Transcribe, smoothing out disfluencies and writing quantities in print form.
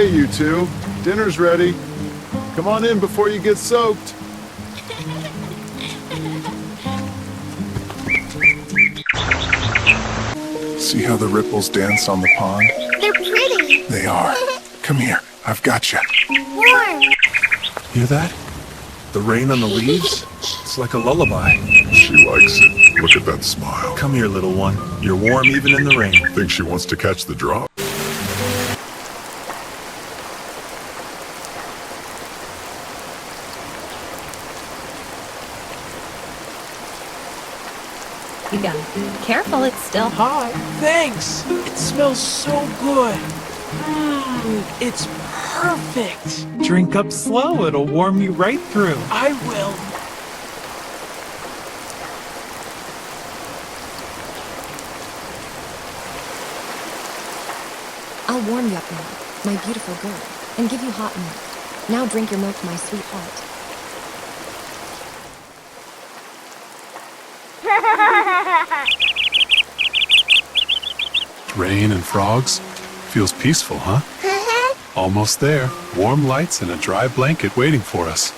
Hey, you two. Dinner's ready. Come on in before you get soaked. See how the ripples dance on the pond? They're pretty. They are. Come here. I've got you. Warm. Hear that? The rain on the leaves? It's like a lullaby. She likes it. Look at that smile. Come here, little one. You're warm even in the rain. Think she wants to catch the drop? You got it. Careful, it's still hot. Thanks! It smells so good. It's perfect. Drink up slow, it'll warm you right through. I will. I'll warm you up now, my beautiful girl, and give you hot milk. Now drink your milk, my sweetheart. Rain and frogs? Feels peaceful, huh? Almost there. Warm lights and a dry blanket waiting for us.